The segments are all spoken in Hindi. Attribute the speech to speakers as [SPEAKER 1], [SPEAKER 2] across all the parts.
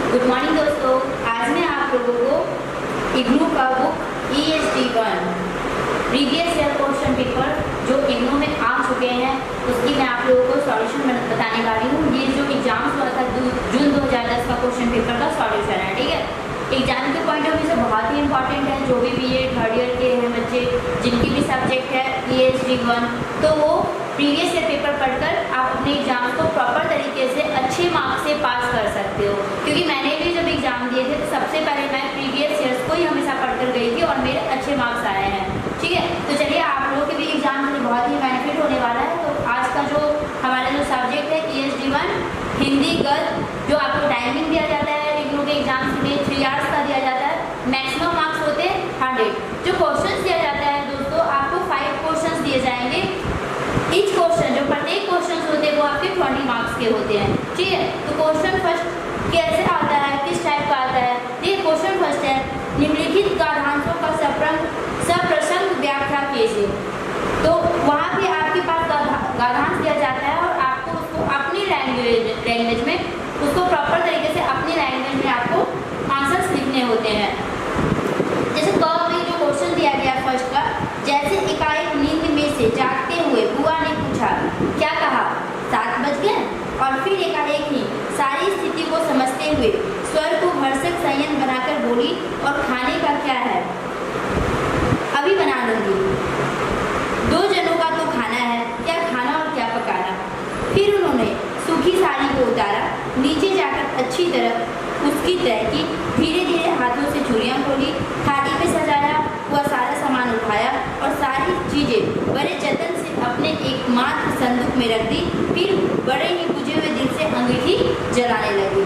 [SPEAKER 1] गुड मॉर्निंग दोस्तों, आज मैं आप लोगों को इग्नू का book ESD1 previous year question paper जो इग्नू में आ चुके हैं उसकी मैं आप लोगों को सॉल्यूशन बताने वाली हूँ। ये जो एग्जाम्स हुआ था जून 2010 का क्वेश्चन पेपर का सॉल्यूशन है, ठीक है। एग्जाम के पॉइंट ऑफ व्यू से बहुत ही इंपॉर्टेंट है। जो भी BA थर्ड ईयर के हैं बच्चे जिनकी भी सब्जेक्ट है ESD1, तो वो प्रीवियस ईयर पेपर पढ़कर आप अपने एग्जाम को प्रॉपर तरीके से अच्छे मार्क्स से पास कर सकते हो। क्योंकि मैंने भी जब एग्जाम दिए थे तो सबसे पहले मैं प्रीवियस ईयर्स को ही हमेशा पढ़कर गई थी और मेरे अच्छे मार्क्स आए हैं, ठीक है। तो चलिए आप लोगों के भी एग्जाम में बहुत ही बेनिफिट होने वाला है। तो आज का जो हमारा जो सब्जेक्ट है ESD1 हिंदी गद्य, जो आपको टाइमिंग दिया जाता है इग्नू के एग्जाम्स में 3 आवर्स का दिया जाता है। मैक्सिमम मार्क्स होते हैं 100। जो क्वेश्चन दिया जाता है दोस्तों, आपको 5 क्वेश्चन दिए जाएंगे। ईच क्वेश्चन, जो प्रत्येक क्वेश्चन होते हैं वो आपके 20 मार्क्स के होते हैं, ठीक है। तो क्वेश्चन फर्स्ट कैसे आता है, किस टाइप का आता है? ये क्वेश्चन फर्स्ट है, निम्नलिखित गाद्यांशों का सप्रसंग व्याख्या कीजिए। तो वहाँ पे आपके पास गाद्यांश दिया जाता है और आपको उसको अपनी लैंग्वेज में उसको प्रॉपर तरीके से अपनी लैंग्वेज में आपको आंसर्स लिखने होते हैं। जैसे क में जो क्वेश्चन दिया गया फर्स्ट का, जैसे एकाएक नींद में से जागते हुए बुआ ने पूछा, क्या कहा? 7 बज गए। और फिर एकाएक ही सारी स्थिति को समझते हुए स्वर को भरसक संयम बनाकर बोली, और खाने का क्या है? अभी बना लूंगी। 2 जनों का तो खाना है, क्या खाना और क्या पकाना? फिर उन्होंने सूखी साड़ी को उतारा, नीचे जाकर अच्छी तरह उसकी तय की, धीरे धीरे हाथों से चूड़ियाँ खोली, थाली में सजाया हुआ सारा सामान उठाया और सारी चीज़ें बड़े जतन से अपने एकमात्र संदूक में रख दी। फिर बड़े ही बुझे हुए दिल से अंगीठी जलाने लगी।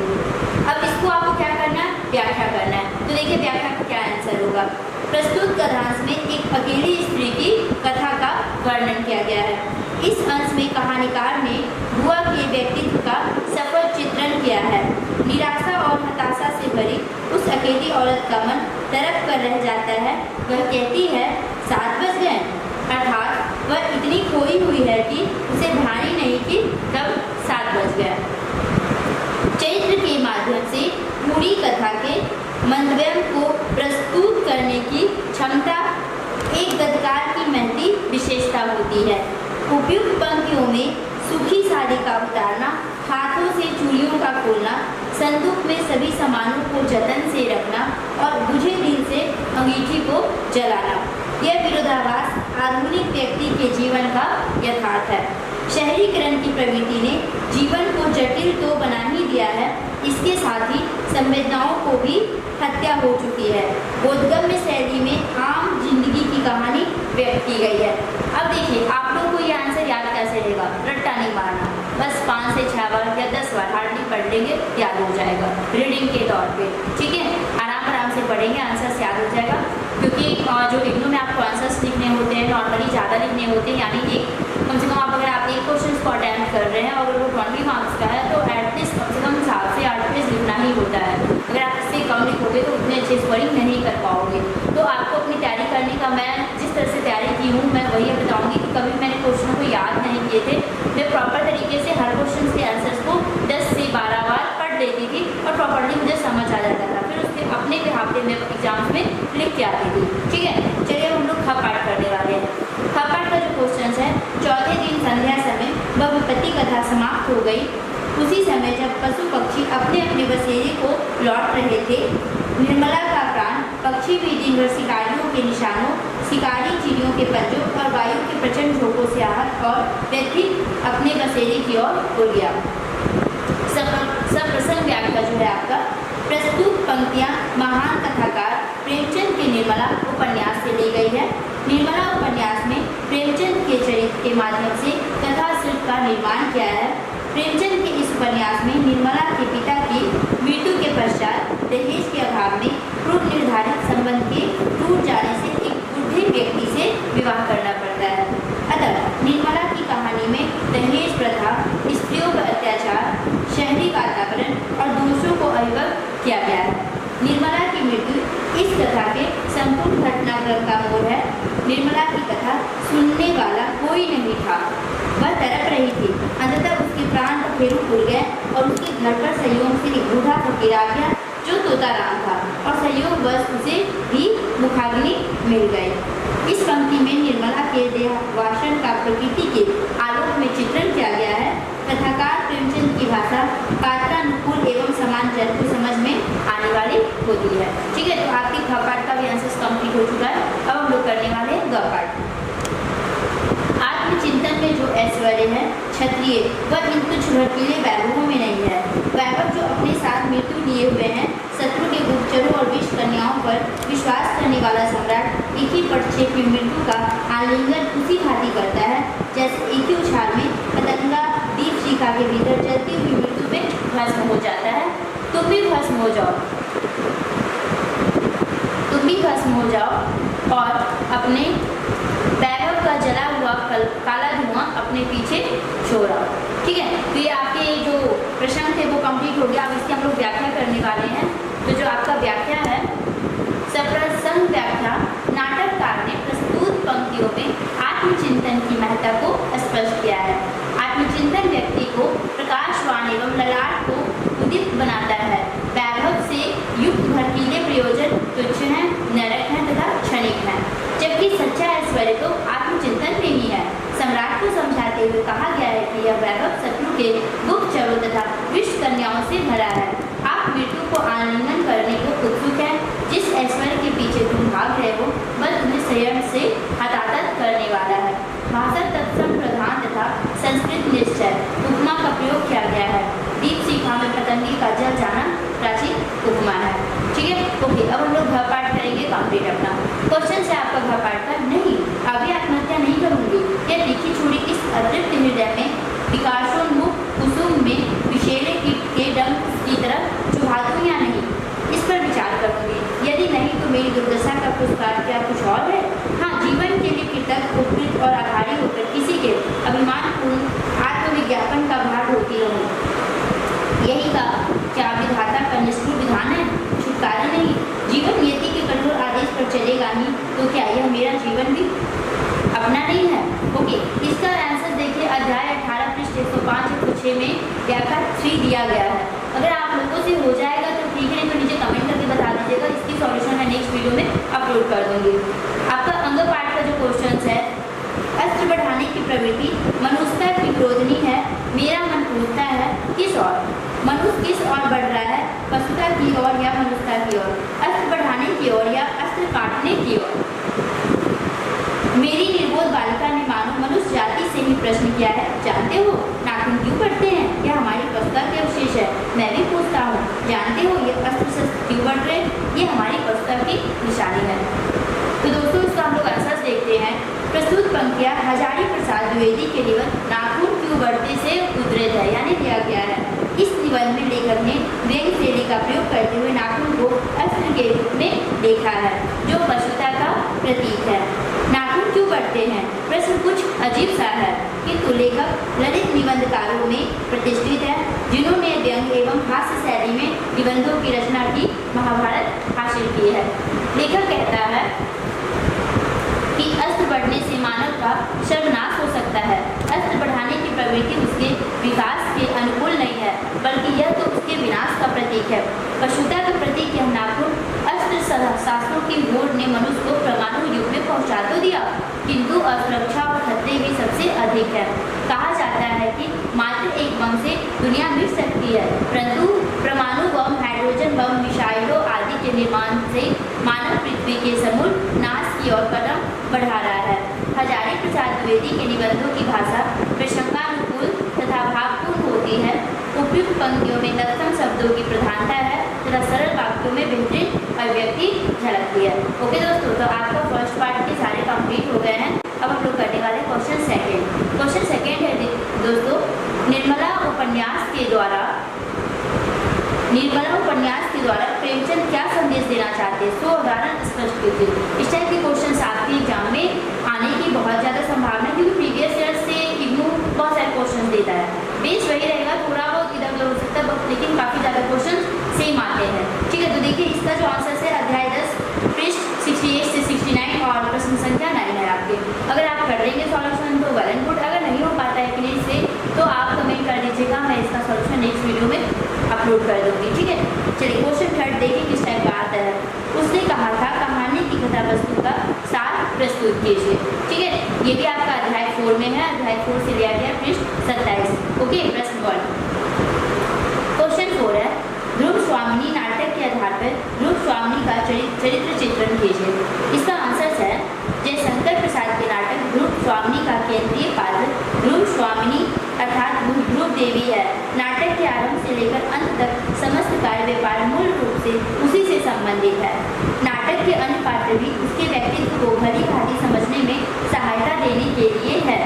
[SPEAKER 1] अब इसको आपको क्या करना है? व्याख्या करना है। तो देखिए व्याख्या का क्या आंसर होगा। प्रस्तुत कथांश में एक अकेली स्त्री की कथा का वर्णन किया गया है। इस अंश में कहानीकार ने बुआ के व्यक्तित्व का सफल चित्रण किया है। निराशा और हताशा से भरी उस अकेली औरत का मन तड़प कर रह जाता है। वह कहती है 7 बज गए, अर्थात वह इतनी खोई हुई है कि उसे ध्यान ही नहीं कि कब 7 बज गया। चरित्र के माध्यम से पूरी कथा के मंतव्य को प्रस्तुत करने की क्षमता एक गद्यकार की महती विशेषता होती है। उपयुक्त पंक्तियों में सूखी साड़ी का उतारना, हाथों से चूड़ियों का खोलना, संदूक में सभी सामानों को जतन से रखना और बुझे दिल से अंगीठी को जलाना, यह विरोधाभास आधुनिक व्यक्ति के जीवन का यथार्थ है। शहरीकरण की प्रवृत्ति ने जीवन को जटिल तो बना ही दिया है, इसके साथ ही संवेदनाओं को भी हत्या हो चुकी है। बोधगम्य शैली में आम जिंदगी की कहानी व्यक्त की गई है। अब देखिए आप लोगों को ये आंसर याद कैसे रहेगा? रट्टा नहीं मारना, बस 5 से 6 बार या 10 बार हार्डली पढ़ लेंगे, याद हो जाएगा रीडिंग के तौर पे, ठीक है। आराम से पढ़ेंगे, आंसर्स याद हो जाएगा। क्योंकि जो इग्नू में आपको आंसर्स लिखने होते हैं नॉर्मली ज़्यादा लिखने होते हैं, यानी एक कम से कम आप अगर आप एक क्वेश्चन को अटैम्प्ट कर रहे हैं और अगर वो 20 मार्क्स का है तो एटलीस्ट कम से कम 7 से 8 पेज लिखना ही होता है। अगर आप इससे कम लिखोगे तो उतने अच्छे स्कोरिंग नहीं कर पाओगे। तो आपको अपनी तैयारी करने का, मैं जिस तरह से तैयारी की हूँ मैं वही बताऊँगी कि कभी मैंने क्वेश्चनों को याद नहीं किए थे। मैं प्रॉपर तरीके से हर क्वेश्चन के आंसर्स को 10 से 12 बार पढ़ लेती थी और प्रॉपरली मुझे समझ आ जाता था। फिर उसके अपने हाफ्ते में एग्जाम्स में लिख के आती थी, ठीक है। चलिए हम लोग ख पाठ करने वाले हैं। ख पाठ का जो क्वेश्चन है, चौथे दिन संध्या समय वह विपत्ति कथा समाप्त हो गई। उसी समय जब पशु पक्षी अपने अपने बसेरे को लौट रहे थे, निर्मला का प्राण पक्षी भी दिन भर शिकारियों के निशानों, शिकारी चिड़ियों के पंजों और वायु के प्रचंड झोंकों से आहत और व्यथित अपने बसेरे की ओर उड़ गया। सप्रसंग व्याख्या जो है आपका, प्रस्तुत पंक्तियाँ महान कथाकार प्रेमचंद के निर्मला उपन्यास से ली गई है। निर्मला उपन्यास में प्रेमचंद के चरित्र के माध्यम से कथा शिल्प का निर्माण किया है। प्रेमचंद के इस उपन्यास में निर्मला के पिता की मृत्यु के पश्चात दहेज के अभाव में पूर्व निर्धारित संबंध के टूट जाने से एक बुढ़े व्यक्ति से विवाह करना पड़ता है। अतः निर्मला की कहानी में दहेज प्रथा, स्त्रियों पर अत्याचार, शहरी वातावरण और दोषों को अभिव्यक्त किया गया है। निर्मला की मृत्यु इस कथा के संपूर्ण घटनाक्रम का मोड़ है। निर्मला की कथा सुनने वाला कोई नहीं था, वह तड़प रही थी। अंततः उसके उसके प्राण पखेरु उड़ गए और उसके घर पर संयोग से एक बूढ़ा फकीर आ गया जो तोताराम था और संयोग बस उसे भी मुखाग्नि मिल गई। इस पंक्ति में निर्मला के देहावसान का प्रकृति के आलोक में चित्रण किया गया है। कथाकार प्रेमचंद की भाषा पात्रानुकूल एवं समान जन को समझ में आने वाली होती है। ठीक है, तो आपके ख पाठ का भी आंसर कंप्लीट हो चुका है। अब हम लोग करने वाले हैं ग पाठ। आत्मचिंतन में जो ऐश्वर्य है क्षत्रिय वह इन तुच्छ भड़कीले वैभवों में नहीं है। वैभव जो अपने साथ मृत्यु लिए हुए हैं, शत्रु के गुप्तचरों और विष कन्याओं पर विश्वास करने वाला सम्राट एक ही पटक्षेप में मृत्यु का आलिंगन उसी भांति करता है जैसे एक ही उछाल में पतंगा दीप शिखा के भीतर जलती हुई मृत्यु में भस्म हो जाता है। तुम भी भस्म हो जाओ, तुम भी भस्म हो जाओ और अपने वैभव का जला हुआ काला धुआं अपने पीछे छोड़ाओ। ठीक है, तो ये आपके जो प्रश्न थे वो कंप्लीट हो गया। अब इसकी हम लोग व्याख्या करने वाले हैं। तो जो आपका व्याख्या है, सप्रसंग व्याख्या, नाटककार ने प्रस्तुत पंक्तियों में आत्मचिंतन की महत्ता को स्पष्ट किया है। आत्मचिंतन व्यक्ति को प्रकाशवान एवं ललाट को उदित बनाता है। वैभव से युक्त भड़कीले प्रयोजन तुच्छ हैं, नरक हैं तथा क्षणिक हैं, जबकि सच्चा ऐश्वर्य तो आत्मचिंतन में ही है। सम्राट को समझाते हुए कहा गया है कि यह वैभव शत्रु के गुप्तचरों तथा विष कन्याओं से भरा है। आप मृत्यु को आलिंगन करने को उत्सुक हैं। जिस ऐश्वर्य के पीछे तुम भाग रहे हो वह तुम्हें स्वयं से हताहत करने वाला है। भाषा तत्सम प्रधान तथा संस्कृत निश्चय उपमा का प्रयोग किया गया है। दीप शिखा में पतंगे का जल जाना प्राचीन उपमा है। ठीक है, ओके, अब हम लोग घर पाठ करेंगे कंप्लीट अपना। क्वेश्चन है आपका घर पाठ का, नहीं अभी आत्महत्या नहीं करूंगी, यह तीखी छुरी इस अतृप्त हृदय में विकासोन्मुख कुसुम में विषैले कीट के डंक की तरह चुभा दूं या नहीं, इस पर विचार करूंगी। यदि नहीं तो मेरी दुर्दशा का पुरस्कार क्या कुछ और है? हाँ, जीवन के लिए कृतज्ञ, उपकृत और आभारी होकर किसी के अभिमानपूर्ण आत्मविज्ञापन का भार ढोती रहूं। यही का क्या विधाता का निष्ठुर विधान है? छुटकारा नहीं। जीवन नियति के कठोर आदेश पर चलेगा ही, तो क्या यह मेरा जीवन भी अपना नहीं है? ओके, इसका आंसर देखिए अध्याय 18 पृष्ठ 105-106 में व्याख्या 3 दिया गया है। अगर आप लोगों से हो जाएगा तो ठीक है, तो नीचे कमेंट करके बता दीजिएगा। इसकी सॉल्यूशन मैं नेक्स्ट वीडियो में अपलोड कर दूंगी। आपका अंग पाठ का जो क्वेश्चन है, अस्त्र बढ़ाने की प्रवृत्ति मनुष्यता की विरोधनी है। मेरा मन पूछता है किस ओर? मनुष्य किस ओर बढ़ रहा है? पशुता की ओर या मनुष्यता की ओर? अस्त्र बढ़ाने की ओर या अस्त्र काटने की ओर? मेरी निर्बोध बालिका ने मानो मनुष्य जाति से ही प्रश्न किया है, जानते हो नाखून क्यों बढ़ते हैं? यह हमारी पशुता के अवशेष है। मैं भी पूछता हूँ, जानते हो ये अस्त्र शस्त्र क्यों बढ़ रहे? ये हमारी पशुता की निशानी है। तो दोस्तों, इसका हम लोग आंसर देखते हैं। प्रस्तुत पंक्तियाँ हजारी प्रसाद द्विवेदी के निबंध नाखून क्यों बढ़ते से उद्धृत है, यानी दिया गया है। इस निबंध में लेखक ने व्यंग्य शैली का प्रयोग करते हुए नाखून को अस्त्र के रूप में देखा है, जो पशुता का प्रतीक है। नाखून क्यों बढ़ते हैं? प्रश्न कुछ अजीब सा है, किंतु लेखक ललित निबंधकारों में प्रतिष्ठित है, जिन्होंने व्यंग्य एवं हास्य शैली में निबंधों की रचना की महाभारत हासिल की है। लेखक कहता है कि अस्त्र बढ़ने से मानव का सर्वनाश हो सकता है। अस्त्र बढ़ाने की प्रवृत्ति उसके विकास के अनुकूल नहीं है, बल्कि यह तो उसके विनाश का प्रतीक है। पशुता का प्रतीक यह नाखून अस्त्र शास्त्रों की होड़ ने मनुष्य को परमाणु युग में पहुंचा तो दिया, किंतु असुरक्षा और खतरे भी सबसे अधिक है। कहा जाता है कि मात्र एक बम से दुनिया मिट सकती है, परंतु परमाणु बम, हाइड्रोजन बम, मिसाइलों आदि के निर्माण से मानव पृथ्वी के समूल नाश की ओर कदम बढ़ा रहा है। हजारी प्रसाद द्विवेदी के निबंधों की भाषा प्रसंगानुकूल तथा भावपूर्ण होती है। उपयुक्त पंक्तियों में तत्सम शब्दों की प्रधानता है तथा सरल वाक्यों में बेहतरीन अभिव्यक्ति झलकती है। ओके दोस्तों, तो आपका फर्स्ट पार्ट के सारे कंप्लीट हो गए हैं। अब हम लोग करने वाले क्वेश्चन सेकेंड। क्वेश्चन सेकेंड है दोस्तों, निर्मला उपन्यास के द्वारा प्रेमचंद क्या संदेश देना चाहते हैं? 100 उदाहरण स्पष्ट कीजिए। इस टाइप के क्वेश्चन आपके एग्जाम में आने की बहुत ज़्यादा संभावना है, क्योंकि प्रीवियस ईयर से इग्नू बहुत सारे क्वेश्चन देता है। बेस वही रहेगा, थोड़ा बहुत इधर उधर हो सकता है, लेकिन काफ़ी ज़्यादा क्वेश्चन सेम आते हैं। ठीक है, तो देखिए इसका जो आंसर है अध्याय 10 पृष्ठ 68 से 69 और प्रश्न संख्या 9 है आपके। अगर आप कर लेंगे सॉल्यूशन तो वेल एंड गुड, अगर नहीं हो पाता है कि नहीं से तो आप कमेंट कर दीजिए। चलिए क्वेश्चन थर्ड देखिए किस टाइप का आता है। उसने कहा था कहानी की कथा वस्तु का सार प्रस्तुत कीजिए। ठीक है, ये भी आपका अध्याय 4 में है, अध्याय 4 से लिया गया पृष्ठ 27। ओके, प्रश्न 1। क्वेश्चन 4 है ध्रुव स्वामिनी नाटक के आधार पर ध्रुव स्वामिनी का चरित्र चित्रण कीजिए। इसका आंसर है जयशंकर प्रसाद के नाटक ध्रुव स्वामिनी का केंद्रीय पात्र ध्रुव स्वामिनी अर्थात ध्रुव देवी है। नाटक के आरंभ से लेकर अंत तक समस्त कार्य व्यापार मूल रूप से उसी से संबंधित है। नाटक के अन्य पात्र भी उसके व्यक्तित्व को भली भांति समझने में सहायता देने के लिए है।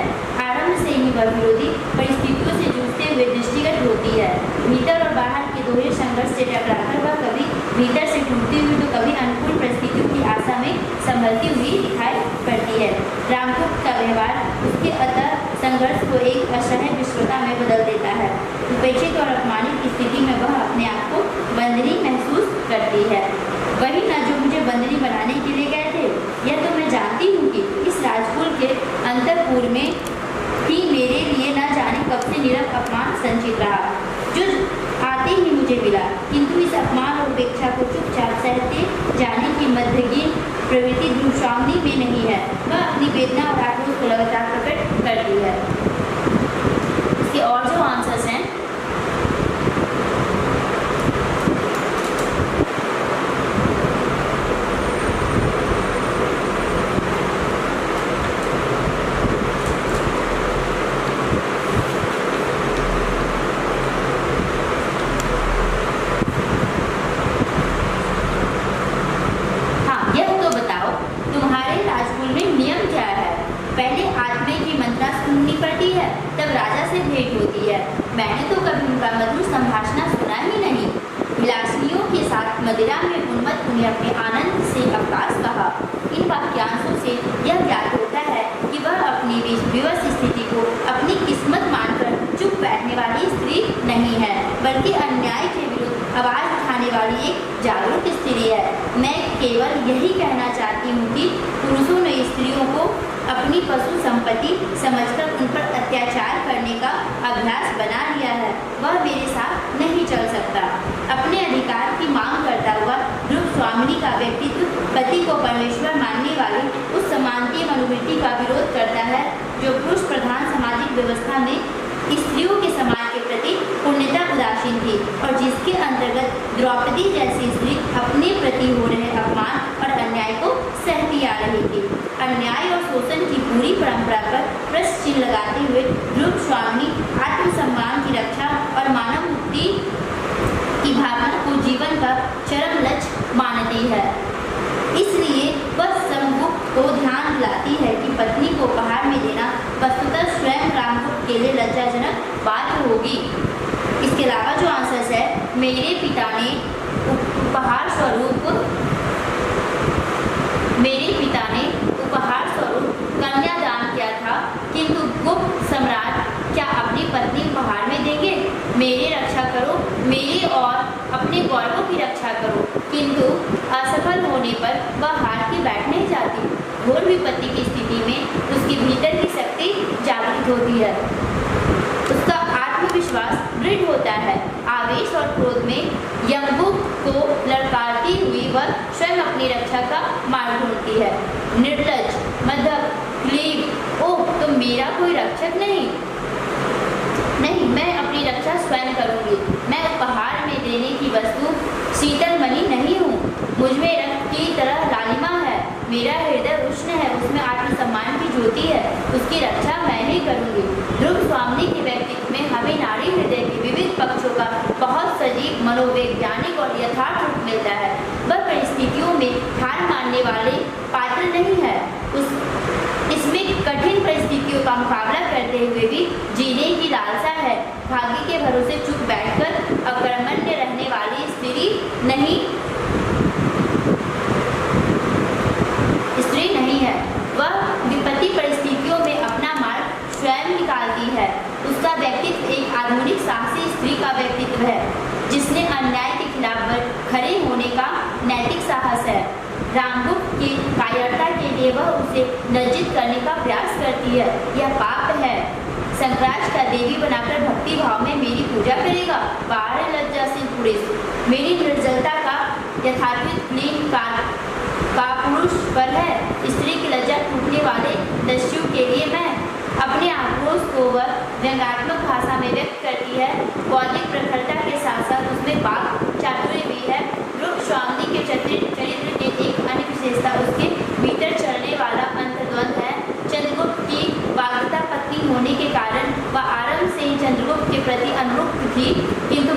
[SPEAKER 1] आरंभ से ही वह विरोधी परिस्थितियों से जूझते हुए दृष्टिगत होती है। भीतर और बाहर के दोहरे संघर्ष से टकराकर वह कभी भीतर से टूटती हुई तो कभी अनुकूल परिस्थितियों की आशा में संभलती हुई दिखाई पड़ती है। रामगुप्त का व्यवहार उसके अतः संघर्ष को एक असह्य विश्वता में बदल देता है। उपेक्षित और अपमानित स्थिति में वह अपने आप को बंदरी महसूस करती है। वही न जो मुझे बंदरी बनाने के लिए गए थे। यह तो मैं जानती हूँ कि इस राजकुल के अंतःपुर में ही मेरे लिए न जाने कब से निरंतर अपमान संचित रहा, जो आते ही मुझे मिला। किंतु इस अपमान और उपेक्षा को चुपचाप सहते जाने की मध्यगीन प्रवृत्ति ध्रुव स्वामिनी में नहीं है। वह अपनी वेदना और आक्रोश को लगातार प्रकट करती है। इसके और जो आंसर्स हैं मैंने तो कभी उनका मधुर संभाषण सुना ही नहीं। विलासिनियों के साथ मदिरा में उन्मत्त उन्हें अपने आनंद से अवकाश कहा। इन वाक्यांशों से यह ज्ञात होता है कि वह अपनी विवश स्थिति को अपनी किस्मत मानकर चुप बैठने वाली स्त्री नहीं है, बल्कि अन्याय के विरुद्ध आवाज उठाने वाली एक जागरूक स्त्री है। मैं केवल यही कहना चाहती हूँ कि पुरुषों ने स्त्रियों को अपनी पशु संपत्ति समझकर उन पर अत्याचार करने का अभ्यास बना लिया है। वह मेरे साथ नहीं चल सकता। अपने अधिकार की मांग करता हुआ ध्रुव स्वामिनी का व्यक्तित्व पति को परमेश्वर मानने वाली उस समानतीय मनोवृत्ति का विरोध करता है जो पुरुष प्रधान सामाजिक व्यवस्था में स्त्रियों के समाज के प्रति पूर्णतः उदासीन थी और जिसके अंतर्गत द्रौपदी जैसी स्त्री अपने प्रति हो रहे अपमान और अन्याय को सहती आ रही थी। अन्याय और शोषण की पूरी परंपरा पर प्रश्न चिन्ह लगाते हुए ध्रुव स्वामिनी आत्मसम्मान की रक्षा और मानव मुक्ति की भावना को जीवन का चरम लक्ष्य मानती है। इसलिए वह समगुप्त को ध्यान दिलाती है कि पत्नी को उपहार में देना वस्तुतः स्वयं रामगुप्त के लिए लज्जाजनक बात होगी। इसके अलावा जो आंसर है मेरे पिता ने उपहार स्वरूप कन्यादान किया था, किंतु गुप्त सम्राट क्या अपनी पत्नी उपहार में देंगे? मेरी रक्षा करो, मेरी और अपने गौरवों की रक्षा करो। किंतु असफल होने पर वह हार के बैठ नहीं जाती। घोर विपत्ति की स्थिति में उसके भीतर की शक्ति जागृत होती है, उसका आत्मविश्वास दृढ़ होता है। आवेश और क्रोध में यमदूत को ललकारती हुई वह स्वयं अपनी रक्षा का मार्ग ढूंढती है। निर्लज, मदक, क्लीब, ओह तो मेरा कोई रक्षक नहीं, मैं अपनी रक्षा स्वयं करूंगी। मैं उपहार में देने की वस्तु शीतल मणि नहीं हूँ, मुझमें रक्त की तरह लालिमा है, मेरा हृदय उष्ण है, उसमें आत्मसम्मान की ज्योति है, उसकी रक्षा मैं ही करूंगी। ध्रुव स्वामिनी के व्यक्तित्व में हमें नारी हृदय के विविध पक्षों का बहुत सजीव मनोवैज्ञानिक और यथार्थ रूप मिलता है। वह परिस्थितियों में हार मानने वाले पात्र नहीं है, इसमें कठिन परिस्थितियों का मुकाबला करते हुए भी जीने की लालसा है। भाग्य के भरोसे चुप बैठकर अकर्मण्य रहने वाली स्त्री नहीं है। वह विपत्ति परिस्थितियों में अपना मार्ग स्वयं निकालती है। उसका व्यक्तित्व एक आधुनिक साहसी स्त्री का व्यक्तित्व है, जिसने अन्याय के खिलाफ खड़े होने का नैतिक साहस है। रामगुप्त की कायरता के लिए वह उसे लज्जित करने का प्रयास करती है, यह पाप है। शंकराचार्य का देवी बनाकर भक्ति भाव में मेरी पूजा करेगा। बाहर है लज्जाशील पुरुष, मेरी निर्जलता का यथार्थित लिंग का पुरुष पर है। स्त्री की लज्जा टूटने वाले दस्यु के लिए मैं अपने आक्रोश को वह व्यंग्यात्मक भाषा में व्यक्त करती है। बौद्धिक प्रखरता के साथ साथ उसमें वाक चातुर्य भी है। रूपस्वामी के चरित्र की एक अन्य विशेषता उसके भीतर चलने वाला अंतर्द्वंद है। चंद्रगुप्त की वाग्दत्ता पत्नी होने के कारण वह आरंभ से ही चंद्रगुप्त के प्रति अनुरक्त थी, किंतु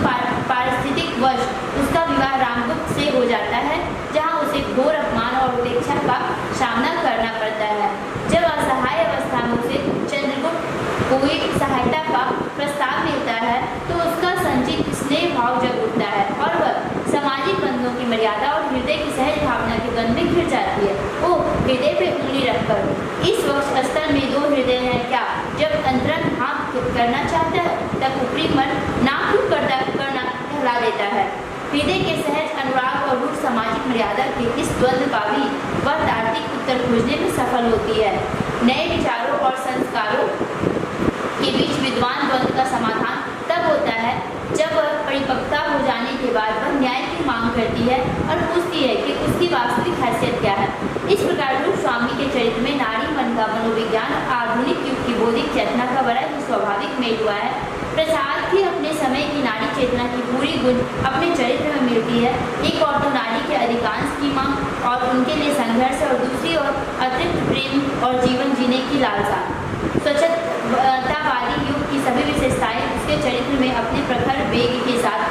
[SPEAKER 1] पारिस्थितिक वश उसका विवाह रामगुप्त से हो जाता है, जहाँ उसे घोर अपमान और उपेक्षा का सामना करना पड़ता है। जब असहाय अवस्था में उसे चंद्रगुप्त को एक सहायता का प्रस्ताव मिलता है तो उसका संचित स्नेह भाव जग उठता है और वह सामाजिक बंधनों की मर्यादा और हृदय की सहज भावना के द्वंद में घिर जाती है। वो हृदय पे उंगली रखकर इस वक्त स्थल में दो हृदय हैं क्या? जब अंतरंग हाथ करना चाहता है तब ऊपरी मन नाक क्यों करना कहला देता है। हृदय के सहज अनुराग और रूढ़ सामाजिक मर्यादा के इस द्वंद्व का भी वह तार्किक उत्तर खोजने में सफल होती है। नए विचारों और संस्कारों के बीच विद्वान द्वंद्व का समाधान तब होता है जब वह परिपक्वता हो जाने के बाद वह न्याय की मांग करती है और पूछती है कि उसकी वास्तविक हैसियत क्या है। इस प्रकार रूपस्वामी के चरित्र में नारी मन का मनोविज्ञान और आधुनिक युग की बौद्धिक चेतना का बड़ा ही स्वाभाविक मेल हुआ है। प्रसाद भी अपने समय की नारी चेतना की पूरी गुण अपने चरित्र में मिलती है। एक और तो नारी के अधिकांश की मांग और उनके लिए संघर्ष और दूसरी ओर अतिरिक्त प्रेम और जीवन जीने की लालसा। स्वच्छतावादी युग की सभी विशेषताएं उसके चरित्र में अपने प्रखर वेग के साथ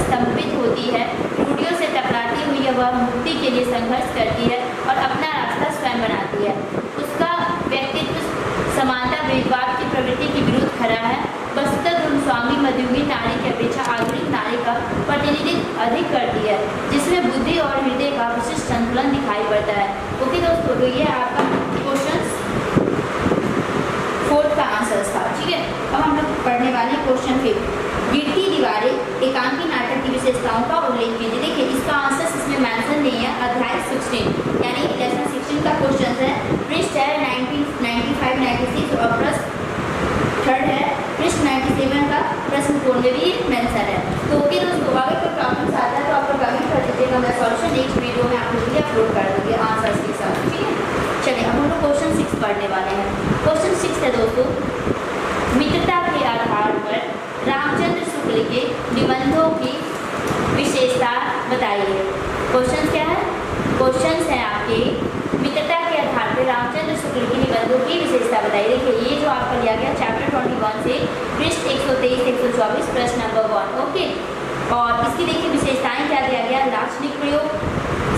[SPEAKER 1] स्तंभित होती है। रूढ़ियों से टकराती हुई वह मुक्ति के लिए संघर्ष करती है और अपना रास्ता स्वयं बनाती है। उसका व्यक्तित्व समानता भेदभाव की प्रवृत्ति के विरुद्ध खड़ा है। वस्तुतः रूपस्वामी मध्ययुगीन नारी की अपेक्षा आधुनिक नारी का प्रतिनिधित्व अधिक करती है, जिसमें बुद्धि और हृदय का विशिष्ट संतुलन दिखाई पड़ता है। ओके दोस्तों, तो ये आपका क्वेश्चन 4 का आंसर था। ठीक है, अब हम लोग पढ़ने वाले क्वेश्चन 5। गिरती दीवारें एकांकी नाटक की विशेषताओं का उल्लेख कीजिए। देखिए, इसका आंसर इसमें मेंशन नहीं है। अध्याय 16 यानी लेसन 16 का क्वेश्चन है। पृष्ठ है 95-96 और प्रश्न 3 है। पृष्ठ 97 का प्रश्न 4 में भी मेंशन है। तो ओके दोस्तों, अगर कोई प्रॉब्लम आता है तो आप लोग कमेंट कर दीजिएगा। मैं सॉल्यूशन नेक्स्ट वीडियो में आप लोग के लिए अपलोड कर दूँगी आंसर के साथ। ठीक है, चलिए अब हम लोग क्वेश्चन 6 पढ़ने वाले हैं। क्वेश्चन 6 है दोस्तों, मित्रता के आधार पर रामचंद्र शुक्ल के निबंधों की विशेषता बताइए। क्वेश्चन क्या है? क्वेश्चन है आपके मित्रता के आधार पर रामचंद्र शुक्ल के निबंधों की विशेषता बताइए। देखिए, ये जो आपका लिया गया चैप्टर 21 से पृष्ठ 123-124 प्रश्न नंबर 1। ओके, और इसकी देखिए विशेषताएं क्या दिया गया? लाक्षणिक प्रयोग,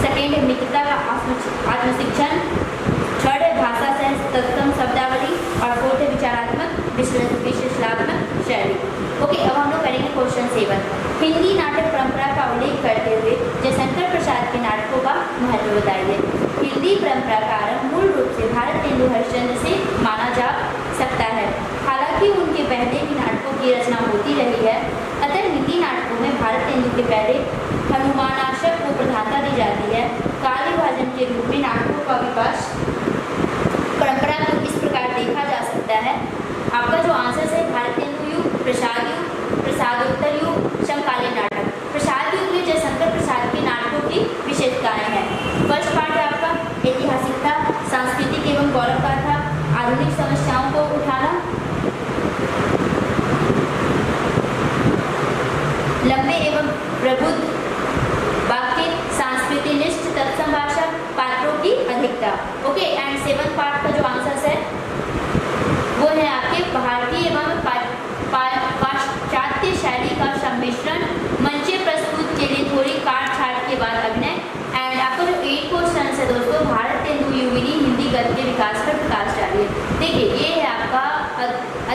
[SPEAKER 1] सेकेंड है मित्रता का आत्मशिक्षण, थर्ड है भाषा से तत्सम शब्दावली और फोर्थ है विचारात्मक विश्लेषणात्मक शैली। ओके, अब हम लोग करेंगे क्वेश्चन 7। हिंदी नाटक परंपरा का उल्लेख करते हुए जयशंकर प्रसाद के नाटकों का महत्व बताइए। हिंदी परंपरा का आरंभ मूल रूप से भारतेंदु हरिश्चंद्र से माना जा सकता है। हालांकि उनके पहले भी नाटकों की रचना होती रही है, अतः हिंदी नाटकों में भारतेंदु के पहले हनुमानाशक को प्रधानता दी जाती है। काल विभाजन के रूप में नाटकों का विकास परंपरा को इस प्रकार देखा जा सकता है। आपका जो आंसर है भारतेंदु युग, प्रसाद युग, प्रसादोत्तर युग, समकालीन नाटक। प्रसाद युग में जयशंकर प्रसाद के नाटकों की विशेषताएं हैं। फर्स्ट पार्ट है आपका ऐतिहासिकता, सांस्कृतिक एवं गौरव गाथा, आधुनिक समस्याओं को उठाना, लंबे एवं प्रबुद्ध वाक्य, सांस्कृतिक निष्ठ तत्सम भाषा, पात्रों की अधिकता। ओके, एंड 7th पार्ट का जो आंसर है वो है आपके भारतीय एवं पाश्चात्य शैली का सम्मिश्रण, मंच प्रस्तुत के लिए थोड़ी काट छाट के बाद अभिनय। एंड आपका जो 8 क्वेश्चन है दोस्तों, भारतेंदु युगिनी हिंदी गद्य के विकास पर प्रकाश डालिए। देखिए, ये है आपका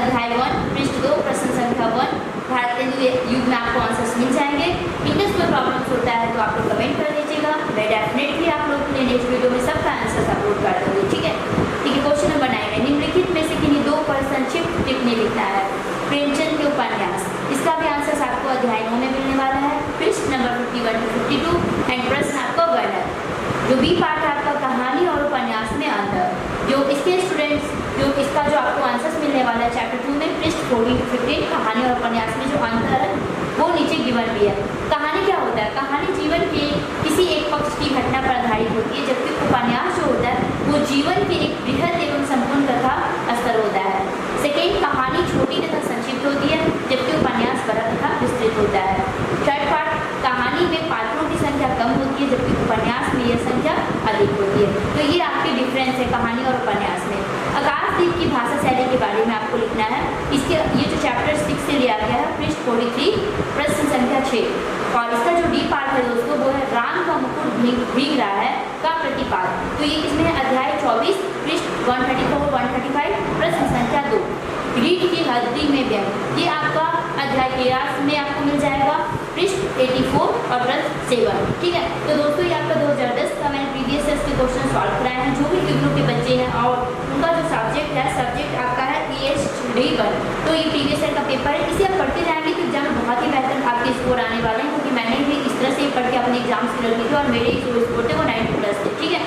[SPEAKER 1] अध्याय 1 पृष्ठ 2 प्रश्न संख्या 1। भारतेंदु युग में आपको आंसर्स मिल जाएंगे। इनमें कोई प्रॉब्लम्स होता है तो आप लोग कमेंट कर दीजिएगा। मैं डेफिनेटली आप लोग के लिए नेक्स्ट वीडियो में सबका आंसर अपलोड कर दूँगी। ठीक है, क्वेश्चन नंबर 9 है। निम्नलिखित में से किन्हीं 2 पर संक्षिप्त टिप्पणी लिखना है। प्रेमचंद के उपन्यास, इसका भी आंसर आपको अध्याय 9 में मिलने वाला है। पृष्ठ नंबर 51-52 एंड प्रश्न आपका वर्णन। जो बी पार्ट है आपका कहानी और उपन्यास में अंतर। जो इसके स्टूडेंट्स जो इसका जो आपको आंसर मिलने वाला है चैप्टर 2 में 14 to 15 कहानी और उपन्यास में जो अंतर है वो नीचे गिवन भी है। कहानी क्या होता है? कहानी जीवन के किसी एक पक्ष की घटना पर आधारित होती है, जबकि उपन्यास जो होता है वो जीवन के एक बृहद एवं संपूर्ण कथा स्तर होता है। सेकेंड, कहानी छोटी तथा संक्षिप्त होती है, जबकि उपन्यास बड़ा तथा विस्तृत होता है। थर्ड पार्ट, कहानी में पात्रों की संख्या कम होती है, जबकि उपन्यास में यह संख्या अधिक होती है। तो ये आपके डिफरेंस है कहानी और उपन्यास में। आकाशदीप की भाषा शैली के बारे में आपको लिखना है। इसके ये जो चैप्टर 6 से लिया गया है, पृष्ठ 43, प्रश्न संख्या 6। और इसका जो डी पार्ट है दोस्तों वो है राम का मुकुट भीग रहा है का प्रतिपाद। तो ये किसमें है? अध्याय 24, पृष्ठ 134, 135, प्रश्न संख्या 2। ग्रीक की हड्डी में व्यंग, ये आपका अध्याय 13 में आपको मिल जाएगा, पृष्ठ 84 और प्रश्न 7। ठीक है, तो दोस्तों ये आपका 2010 का मैंने प्रीवियस ईयर के क्वेश्चन सॉल्व कराए हैं। जो भी इग्नू के बच्चे हैं और उनका जो सब्जेक्ट आपका है ESD1, तो ये प्रीवियस ईयर का पेपर है। इसे आप पढ़ते जाएंगे तो एग्जाम में बहुत ही बेहतर आपके स्कोर आने वाले हैं, क्योंकि मैंने भी इस तरह से पढ़ के अपने एग्जाम्स क्लियर किए थे और मेरे जो स्कोर थे वो 90+ थे। ठीक है,